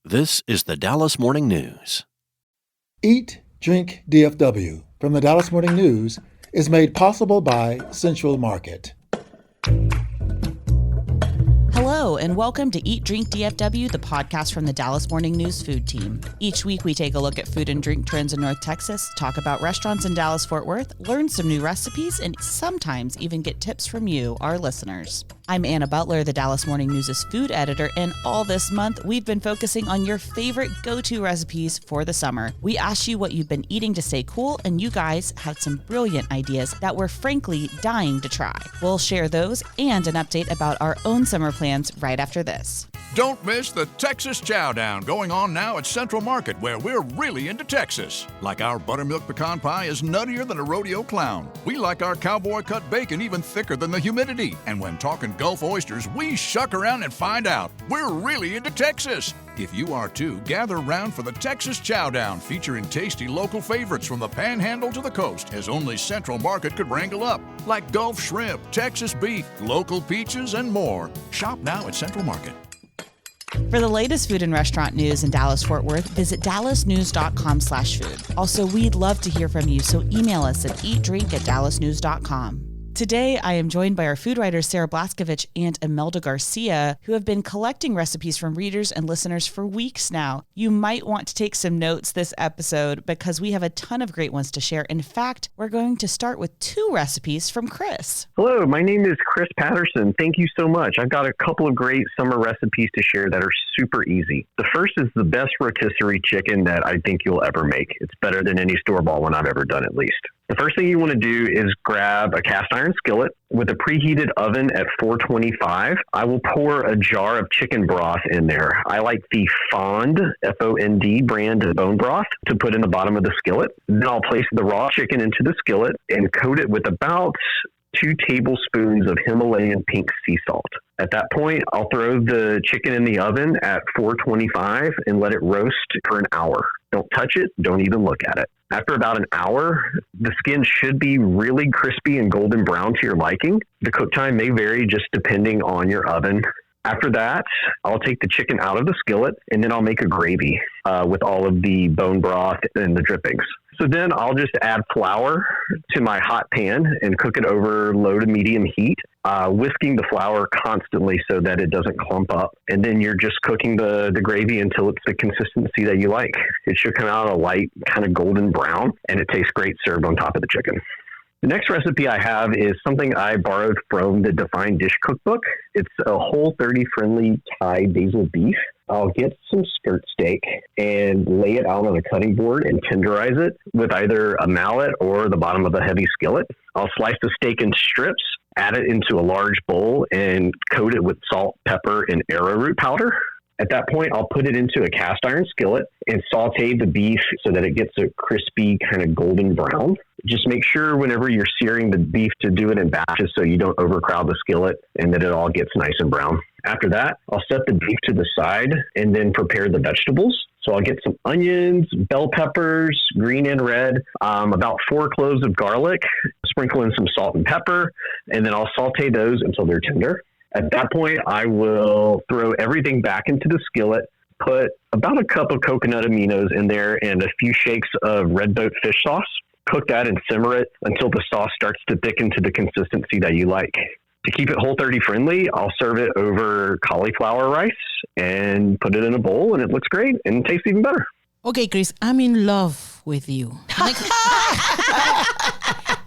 This is the Dallas Morning News. Eat, Drink, DFW from the Dallas Morning News is made possible by Central Market. Hello, and welcome to Eat, Drink, DFW, the podcast from the Dallas Morning News food team. Each week, we take a look at food and drink trends in North Texas, talk about restaurants in Dallas-Fort Worth, learn some new recipes, and sometimes even get tips from you, our listeners. I'm Anna Butler, the Dallas Morning News' food editor, and all this month, we've been focusing on your favorite go-to recipes for the summer. We asked you what you've been eating to stay cool, and you guys had some brilliant ideas that we're frankly dying to try. We'll share those and an update about our own summer plans right after this. Don't miss the Texas Chowdown going on now at Central Market, where we're really into Texas. Like our buttermilk pecan pie is nuttier than a rodeo clown. We like our cowboy cut bacon even thicker than the humidity. And when talking Gulf oysters, we shuck around and find out. We're really into Texas. If you are too, gather round for the Texas Chowdown, featuring tasty local favorites from the Panhandle to the coast, as only Central Market could wrangle up, like Gulf shrimp, Texas beef, local peaches, and more. Shop now at Central Market. For the latest food and restaurant news in Dallas-Fort Worth, visit dallasnews.com/food. Also, we'd love to hear from you, so email us at eatdrink@dallasnews.com. Today, I am joined by our food writers Sarah Blaskovich and Imelda Garcia, who have been collecting recipes from readers and listeners for weeks now. You might want to take some notes this episode because we have a ton of great ones to share. In fact, we're going to start with 2 recipes from Chris. Hello, my name is Chris Patterson. Thank you so much. I've got a couple of great summer recipes to share that are super easy. The first is the best rotisserie chicken that I think you'll ever make. It's better than any store-bought one I've ever done, at least. The first thing you want to do is grab a cast iron skillet with a preheated oven at 425. I will pour a jar of chicken broth in there. I like the Fond, F-O-N-D brand of bone broth to put in the bottom of the skillet. Then I'll place the raw chicken into the skillet and coat it with about 2 tablespoons of Himalayan pink sea salt. At that point, I'll throw the chicken in the oven at 425 and let it roast for an hour. Don't touch it. Don't even look at it. After about an hour, the skin should be really crispy and golden brown to your liking. The cook time may vary just depending on your oven. After that, I'll take the chicken out of the skillet and then I'll make a gravy with all of the bone broth and the drippings. So then I'll just add flour to my hot pan and cook it over low to medium heat, whisking the flour constantly so that it doesn't clump up. And then you're just cooking the gravy until it's the consistency that you like. It should come out a light kind of golden brown, and it tastes great served on top of the chicken. The next recipe I have is something I borrowed from the Defined Dish cookbook. It's a Whole30 friendly Thai basil beef. I'll get some skirt steak and lay it out on a cutting board and tenderize it with either a mallet or the bottom of a heavy skillet. I'll slice the steak in strips, add it into a large bowl, and coat it with salt, pepper, and arrowroot powder. At that point, I'll put it into a cast iron skillet and saute the beef so that it gets a crispy kind of golden brown. Just make sure whenever you're searing the beef to do it in batches so you don't overcrowd the skillet and that it all gets nice and brown. After that, I'll set the beef to the side and then prepare the vegetables. So I'll get some onions, bell peppers, green and red, about 4 cloves of garlic, sprinkle in some salt and pepper, and then I'll saute those until they're tender. At that point, I will throw everything back into the skillet, put about a cup of coconut aminos in there and a few shakes of red boat fish sauce. Cook that and simmer it until the sauce starts to thicken to the consistency that you like. To keep it Whole30 friendly, I'll serve it over cauliflower rice and put it in a bowl, and it looks great and tastes even better. Okay, Chris, I'm in love with you.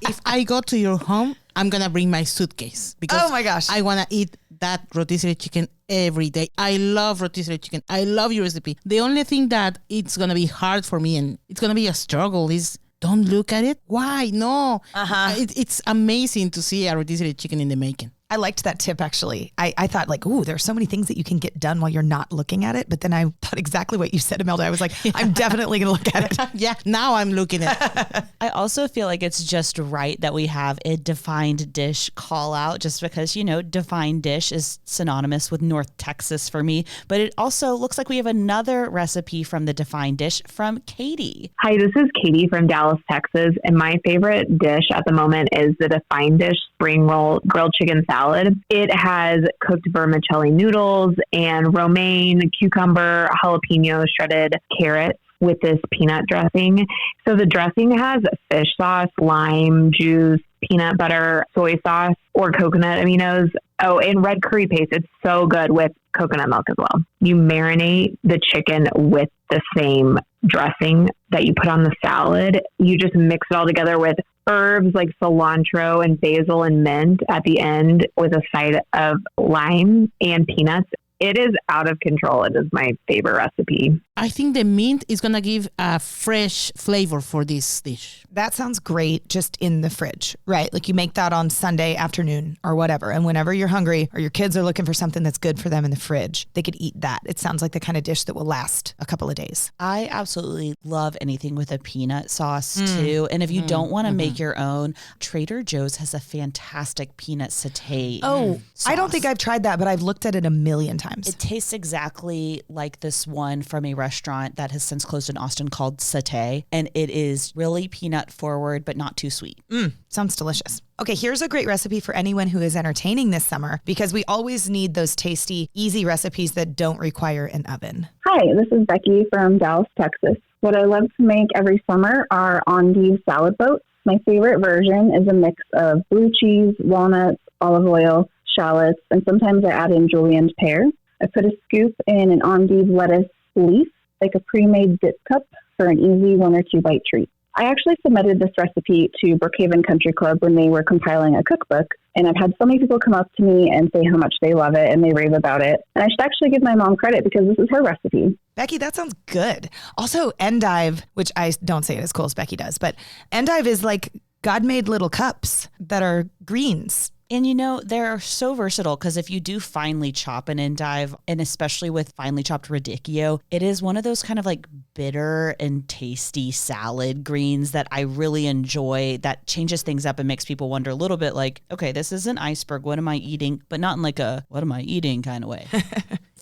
If I go to your home, I'm going to bring my suitcase because oh my gosh, I want to eat that rotisserie chicken every day. I love rotisserie chicken. I love your recipe. The only thing that it's going to be hard for me and it's going to be a struggle is don't look at it. Why? No. It's amazing to see a rotisserie chicken in the making. I liked that tip, actually. I thought like, ooh, there's so many things that you can get done while you're not looking at it. But then I thought exactly what you said, Imelda. I was like, I'm definitely going to look at it. Yeah, now I'm looking at it. I also feel like it's just right that we have a Defined Dish call out just because, you know, Defined Dish is synonymous with North Texas for me. But it also looks like we have another recipe from the Defined Dish from Katie. Hi, this is Katie from Dallas, Texas. And my favorite dish at the moment is the Defined Dish spring roll grilled chicken salad. salad. It has cooked vermicelli noodles and romaine, cucumber, jalapeno, shredded carrots with this peanut dressing. So the dressing has fish sauce, lime juice, peanut butter, soy sauce, or coconut aminos. Oh, and red curry paste. It's so good with coconut milk as well. You marinate the chicken with the same dressing that you put on the salad. You just mix it all together with herbs like cilantro and basil and mint at the end with a side of lime and peanuts. It is out of control. It is my favorite recipe. I think the mint is going to give a fresh flavor for this dish. That sounds great just in the fridge, right? Like you make that on Sunday afternoon or whatever. And whenever you're hungry or your kids are looking for something that's good for them in the fridge, they could eat that. It sounds like the kind of dish that will last a couple of days. I absolutely love anything with a peanut sauce too. And if you don't want to make your own, Trader Joe's has a fantastic peanut satay. Sauce. I don't think I've tried that, but I've looked at it a million times. It tastes exactly like this one from a restaurant that has since closed in Austin called Satay. And it is really peanut forward, but not too sweet. Sounds delicious. Okay, here's a great recipe for anyone who is entertaining this summer, because we always need those tasty, easy recipes that don't require an oven. Hi, this is Becky from Dallas, Texas. What I love to make every summer are endive salad boats. My favorite version is a mix of blue cheese, walnuts, olive oil, shallots, and sometimes I add in julienne pear. I put a scoop in an endive lettuce leaf, like a pre-made dip cup, for an easy 1 or 2 bite treat. I actually submitted this recipe to Brookhaven Country Club when they were compiling a cookbook, and I've had so many people come up to me and say how much they love it and they rave about it. And I should actually give my mom credit because this is her recipe. Becky, that sounds good. Also, endive, which I don't say it as cool as Becky does, but endive is like God-made little cups that are greens. And you know, they're so versatile because if you do finely chop an endive, and especially with finely chopped radicchio, it is one of those kind of like bitter and tasty salad greens that I really enjoy, that changes things up and makes people wonder a little bit like, okay, this is an iceberg. What am I eating? But not in like a, what am I eating kind of way.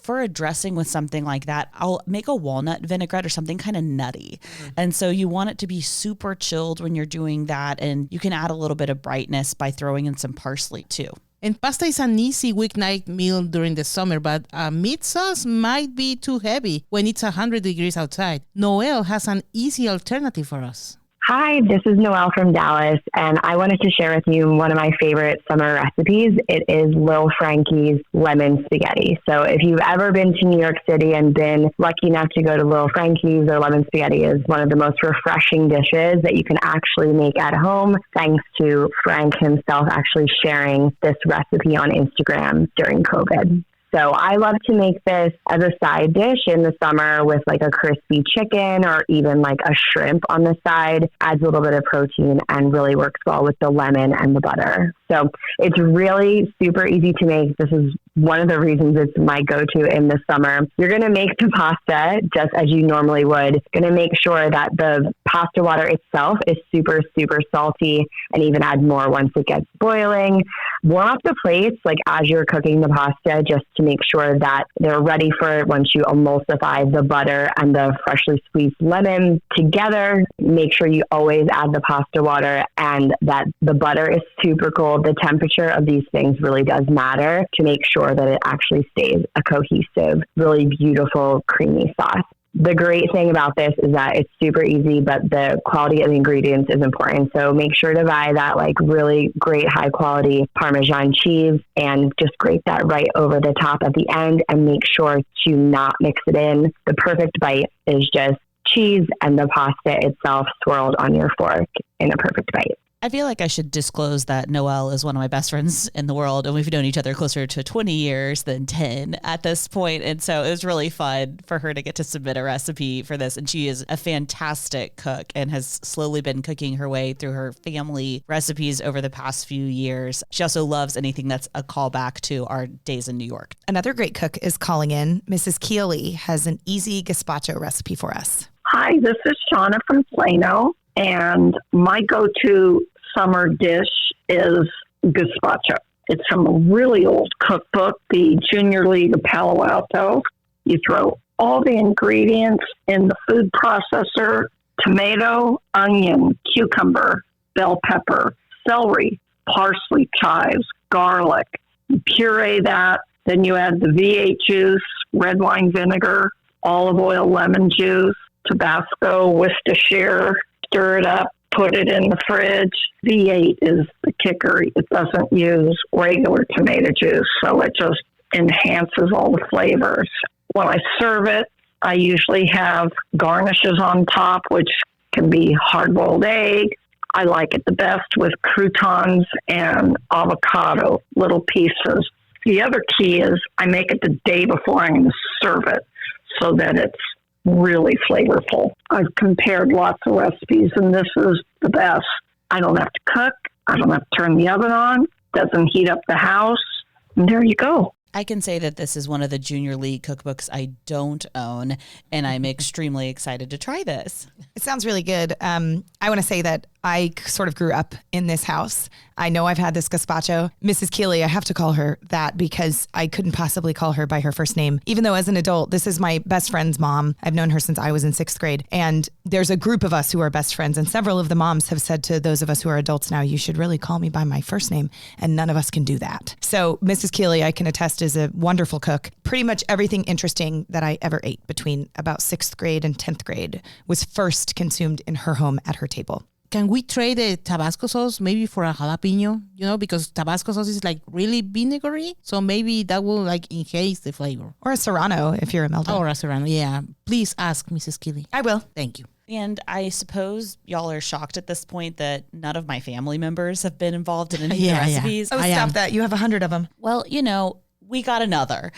For a dressing with something like that, I'll make a walnut vinaigrette or something kind of nutty. And so you want it to be super chilled when you're doing that. And you can add a little bit of brightness by throwing in some parsley too. And pasta is an easy weeknight meal during the summer, but meat sauce might be too heavy when it's 100 degrees outside. Noelle has an easy alternative for us. Hi, this is Noelle from Dallas, and I wanted to share with you one of my favorite summer recipes. It is Lil Frankie's lemon spaghetti. So if you've ever been to New York City and been lucky enough to go to Lil Frankie's, or lemon spaghetti is one of the most refreshing dishes that you can actually make at home, thanks to Frank himself actually sharing this recipe on Instagram during COVID. So I love to make this as a side dish in the summer with like a crispy chicken or even like a shrimp on the side. Adds a little bit of protein and really works well with the lemon and the butter. So it's really super easy to make. This is one of the reasons it's my go-to in the summer. You're going to make the pasta just as you normally would. Going to make sure that the pasta water itself is super, super salty, and even add more once it gets boiling. Warm up the plates like as you're cooking the pasta, just to make sure that they're ready for it once you emulsify the butter and the freshly squeezed lemon together. Make sure you always add the pasta water and that the butter is super cold. The temperature of these things really does matter to make sure that it actually stays a cohesive, really beautiful, creamy sauce. The great thing about this is that it's super easy, but the quality of the ingredients is important. So make sure to buy that like really great high quality Parmesan cheese and just grate that right over the top at the end, and make sure to not mix it in. The perfect bite is just cheese and the pasta itself swirled on your fork in a perfect bite. I feel like I should disclose that Noelle is one of my best friends in the world, and we've known each other closer to 20 years than 10 at this point. And so it was really fun for her to get to submit a recipe for this. And she is a fantastic cook and has slowly been cooking her way through her family recipes over the past few years. She also loves anything that's a callback to our days in New York. Another great cook is calling in. Mrs. Keeley has an easy gazpacho recipe for us. Hi, this is Shauna from Plano. And my go-to summer dish is gazpacho. It's from a really old cookbook, the Junior League of Palo Alto. You throw all the ingredients in the food processor: tomato, onion, cucumber, bell pepper, celery, parsley, chives, garlic, You puree that. Then you add the V8 juice, red wine vinegar, olive oil, lemon juice, Tabasco, Worcestershire. Stir it up, put it in the fridge. V8 is the kicker. It doesn't use regular tomato juice, so it just enhances all the flavors. When I serve it, I usually have garnishes on top, which can be hard-boiled egg. I like it the best with croutons and avocado, little pieces. The other key is I make it the day before I'm going to serve it so that it's really flavorful. I've compared lots of recipes, and this is the best. I don't have to cook. I don't have to turn the oven on. Doesn't heat up the house. And there you go. I can say that this is one of the Junior League cookbooks I don't own, and I'm extremely excited to try this. It sounds really good. I want to say that I sort of grew up in this house. I know I've had this gazpacho. Mrs. Keeley, I have to call her that because I couldn't possibly call her by her first name. Even though as an adult, this is my best friend's mom. I've known her since I was in 6th grade. And there's a group of us who are best friends. And several of the moms have said to those of us who are adults now, you should really call me by my first name. And none of us can do that. So Mrs. Keeley, I can attest, is a wonderful cook. Pretty much everything interesting that I ever ate between about 6th grade and 10th grade was first consumed in her home at her table. Can we trade the Tabasco sauce maybe for a jalapeno? You know, because Tabasco sauce is like really vinegary. So maybe that will like enhance the flavor. Or a Serrano if you're a Imelda. Or a Serrano, yeah. Please ask Mrs. Keeley. I will. Thank you. And I suppose y'all are shocked at this point that none of my family members have been involved in any of the recipes. Oh, stop that. You have 100 of them. Well, you know, we got another.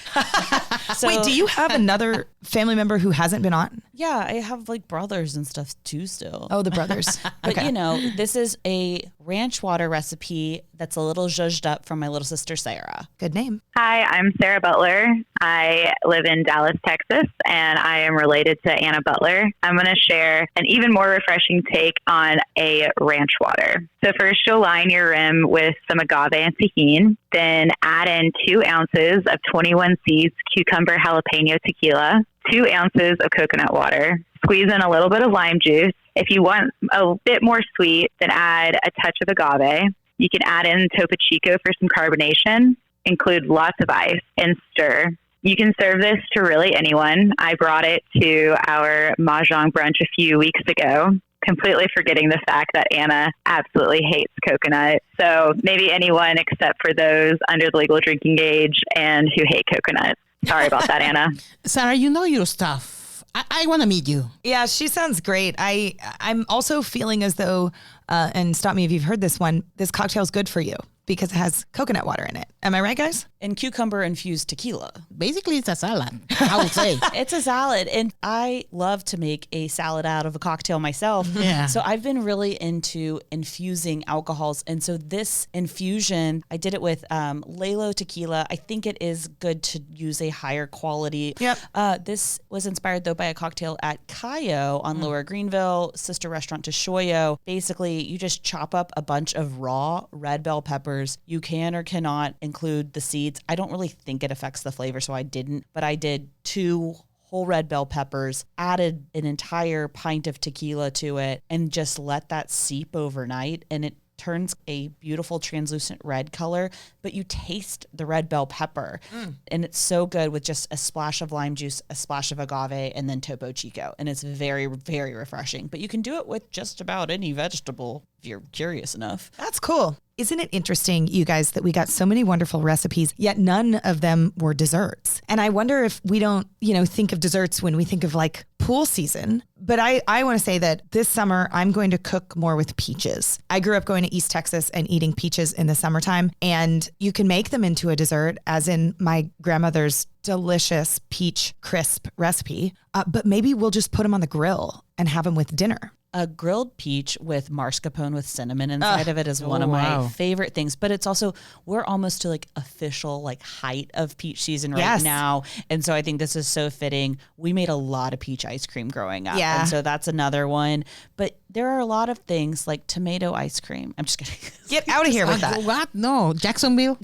So, wait, do you have another family member who hasn't been on? Yeah, I have like brothers and stuff too still. Oh, the brothers. But Okay. you know, this is a ranch water recipe that's a little zhuzhed up from my little sister, Sarah. Good name. Hi, I'm Sarah Butler. I live in Dallas, Texas, and I am related to Anna Butler. I'm going to share an even more refreshing take on a ranch water. So first you'll line your rim with some agave and tahini, then add in 2 ounces of 21 Seeds cucumber jalapeno tequila, 2 ounces of coconut water, squeeze in a little bit of lime juice. If you want a bit more sweet, then add a touch of agave. You can add in Topo Chico for some carbonation, include lots of ice, and stir. You can serve this to really anyone. I brought it to our Mahjong brunch a few weeks ago, completely forgetting the fact that Anna absolutely hates coconut. So maybe anyone except for those under the legal drinking age and who hate coconut. Sorry about that, Anna. Sarah, you know your stuff. I want to meet you. Yeah, she sounds great. I'm also feeling as though, and stop me if you've heard this one, this cocktail's good for you because it has coconut water in it. Am I right, guys? And cucumber infused tequila. Basically, it's a salad, I would say. It's a salad. And I love to make a salad out of a cocktail myself. Yeah. So I've been really into infusing alcohols. And so this infusion, I did it with Lalo tequila. I think it is good to use a higher quality. Yep. This was inspired, though, by a cocktail at Cayo on Lower Greenville, sister restaurant to Shoyo. Basically, you just chop up a bunch of raw red bell peppers. You can or cannot include the seeds. I don't really think it affects the flavor, so I didn't. But I did 2 whole red bell peppers, added an entire pint of tequila to it, and just let that seep overnight. And it turns a beautiful translucent red color, but you taste the red bell pepper. And it's so good with just a splash of lime juice, a splash of agave, and then Topo Chico. And it's very, very refreshing. But you can do it with just about any vegetable if you're curious enough. That's cool. Isn't it interesting, you guys, that we got so many wonderful recipes, yet none of them were desserts? And I wonder if we don't, think of desserts when we think of like pool season. But I want to say that this summer, I'm going to cook more with peaches. I grew up going to East Texas and eating peaches in the summertime, and you can make them into a dessert, as in my grandmother's delicious peach crisp recipe. But maybe we'll just put them on the grill and have them with dinner. A grilled peach with mascarpone with cinnamon inside of it is one of my favorite things. But it's also, we're almost to like official like height of peach season right now. And so I think this is so fitting. We made a lot of peach ice cream growing up. Yeah. And so that's another one. But there are a lot of things like tomato ice cream. I'm just kidding. Get out of here with that. What? No, Jacksonville.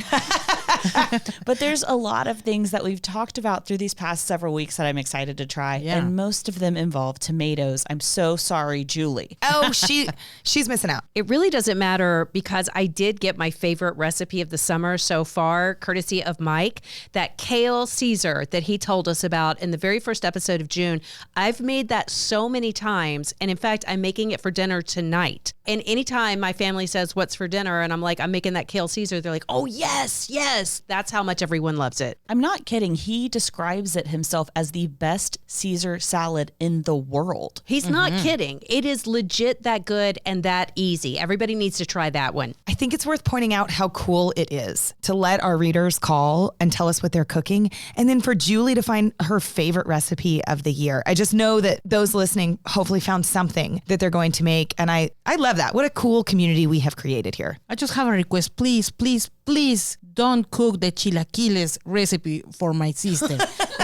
But there's a lot of things that we've talked about through these past several weeks that I'm excited to try. Yeah. And most of them involve tomatoes. I'm so sorry, Julie. Oh, she's missing out. It really doesn't matter because I did get my favorite recipe of the summer so far, courtesy of Mike, that kale Caesar that he told us about in the very first episode of June. I've made that so many times. And in fact, I'm making it for dinner tonight. And anytime my family says, what's for dinner? And I'm like, I'm making that kale Caesar. They're like, oh, yes, yes. That's how much everyone loves it. I'm not kidding. He describes it himself as the best Caesar salad in the world. He's not kidding. It is legit that good and that easy. Everybody needs to try that one. I think it's worth pointing out how cool it is to let our readers call and tell us what they're cooking. And then for Julie to find her favorite recipe of the year. I just know that those listening hopefully found something that they're going to make. And I love that. What a cool community we have created here. I just have a request. Please, please, please don't cook the chilaquiles recipe for my sister.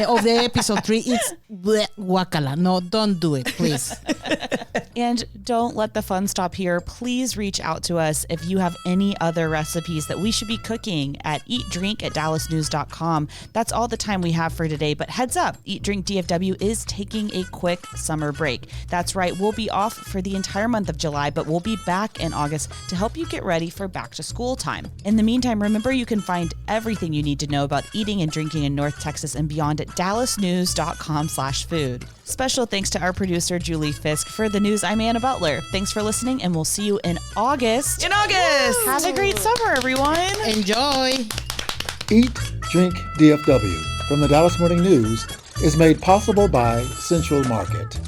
Of the episode 3, it's bleh, guacala. No, don't do it, please. And don't let the fun stop here. Please reach out to us if you have any other recipes that we should be cooking at eatdrink@dallasnews.com. That's all the time we have for today. But heads up, Eat Drink DFW is taking a quick summer break. That's right. We'll be off for the entire month of July, but we'll be back in August to help you get ready for back to school time. In the meantime, remember you can find everything you need to know about eating and drinking in North Texas and beyond at dallasnews.com/food. Special thanks to our producer, Julie Fisk. For the news, I'm Anna Butler. Thanks for listening, and we'll see you in August. In August! Have a great summer, everyone. Enjoy. Eat, Drink, DFW from the Dallas Morning News is made possible by Central Market.